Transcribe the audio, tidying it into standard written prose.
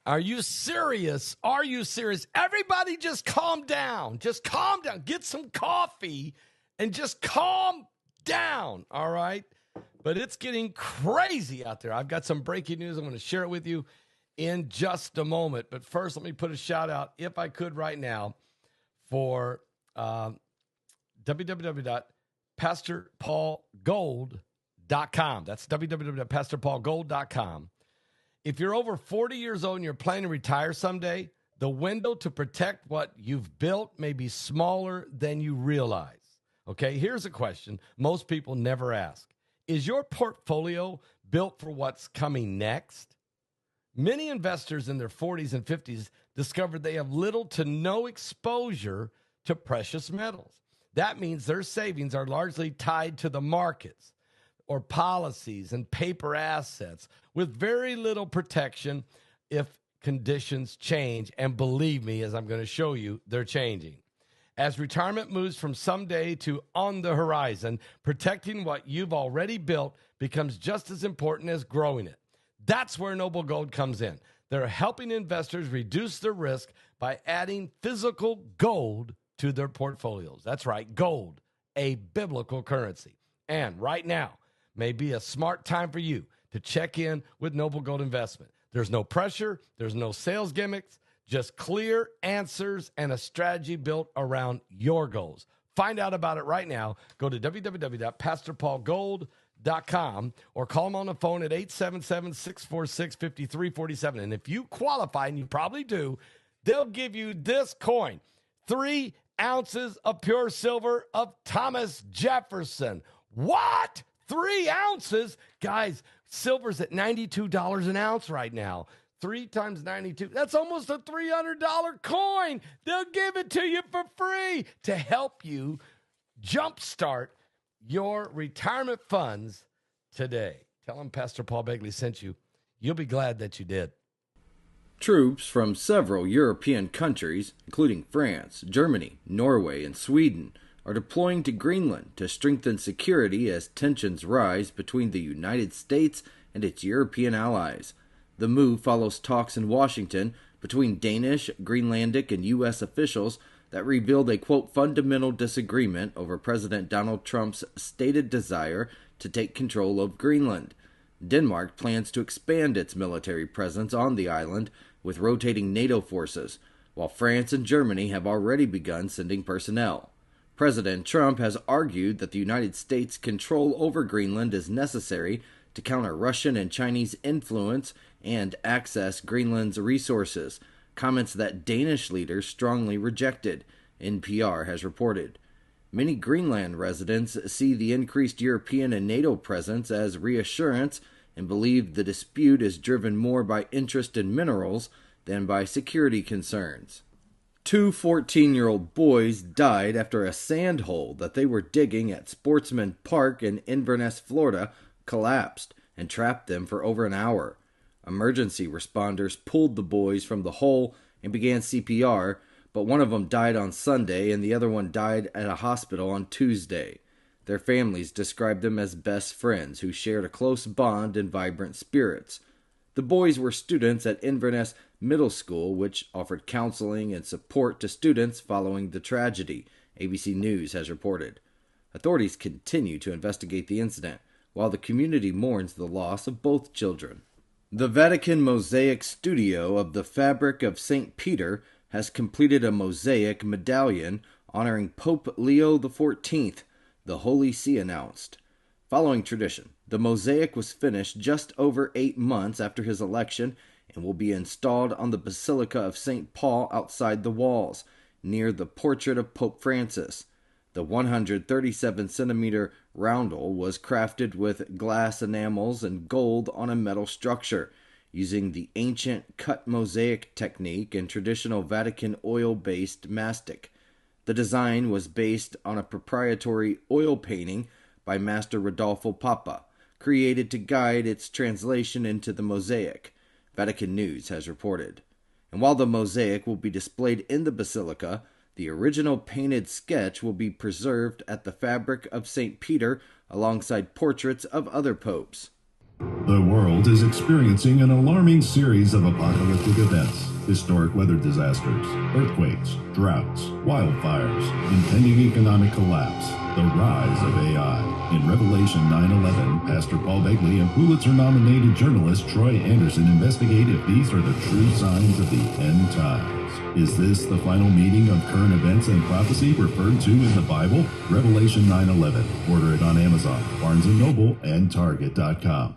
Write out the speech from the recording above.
Are you serious? Are you serious? Everybody just calm down. Just calm down. Get some coffee and just calm down, all right? But it's getting crazy out there. I've got some breaking news. I'm going to share it with you in just a moment. But first, let me put a shout out, if I could right now, for www.pastorpaulgold.com. That's www.pastorpaulgold.com. If you're over 40 years old and you're planning to retire someday, the window to protect what you've built may be smaller than you realize. Okay, here's a question most people never ask. Is your portfolio built for what's coming next? Many investors in their 40s and 50s discovered they have little to no exposure to precious metals. That means their savings are largely tied to the markets or policies and paper assets with very little protection if conditions change. And believe me, as I'm going to show you, they're changing. As retirement moves from someday to on the horizon, protecting what you've already built becomes just as important as growing it. That's where Noble Gold comes in. They're helping investors reduce their risk by adding physical gold to their portfolios. That's right, gold, a biblical currency. And right now may be a smart time for you to check in with Noble Gold Investment. There's no pressure. There's no sales gimmicks. Just clear answers and a strategy built around your goals. Find out about it right now. Go to www.pastorpaulgold.com or call them on the phone at 877-646-5347. And if you qualify, and you probably do, they'll give you this coin, 3 ounces of pure silver of Thomas Jefferson. What? 3 ounces? Guys, silver's at $92 an ounce right now. 3 times 92, that's almost a $300 coin. They'll give it to you for free to help you jumpstart your retirement funds today. Tell them Pastor Paul Begley sent you. You'll be glad that you did. Troops from several European countries, including France, Germany, Norway, and Sweden, are deploying to Greenland to strengthen security as tensions rise between the United States and its European allies. The move follows talks in Washington between Danish, Greenlandic, and U.S. officials that revealed a, quote, fundamental disagreement over President Donald Trump's stated desire to take control of Greenland. Denmark plans to expand its military presence on the island with rotating NATO forces, while France and Germany have already begun sending personnel. President Trump has argued that the United States' control over Greenland is necessary to counter Russian and Chinese influence and access Greenland's resources, comments that Danish leaders strongly rejected, NPR has reported. Many Greenland residents see the increased European and NATO presence as reassurance and believe the dispute is driven more by interest in minerals than by security concerns. 2 14-year-old boys died after a sand hole that they were digging at Sportsman Park in Inverness, Florida, collapsed and trapped them for over an hour. Emergency responders pulled the boys from the hole and began CPR, but one of them died on Sunday and the other one died at a hospital on Tuesday. Their families described them as best friends who shared a close bond and vibrant spirits. The boys were students at Inverness Middle School, which offered counseling and support to students following the tragedy, ABC News has reported. Authorities continue to investigate the incident, while the community mourns the loss of both children. The Vatican mosaic studio of the fabric of St. Peter has completed a mosaic medallion honoring Pope Leo XIV, the Holy See announced. Following tradition, the mosaic was finished just over 8 months after his election and will be installed on the Basilica of St. Paul outside the walls, near the portrait of Pope Francis. The 137-centimeter roundel was crafted with glass enamels and gold on a metal structure, using the ancient cut mosaic technique and traditional Vatican oil-based mastic. The design was based on a proprietary oil painting by Master Rodolfo Papa, created to guide its translation into the mosaic, Vatican News has reported. And while the mosaic will be displayed in the Basilica, the original painted sketch will be preserved at the fabric of St. Peter alongside portraits of other popes. The world is experiencing an alarming series of apocalyptic events, historic weather disasters, earthquakes, droughts, wildfires, impending economic collapse, the rise of AI. In Revelation 9/11, Pastor Paul Begley and Pulitzer-nominated journalist Troy Anderson investigate if these are the true signs of the end times. Is this the final meeting of current events and prophecy referred to in the Bible? Revelation 9/11. Order it on Amazon, Barnes & Noble, and Target.com.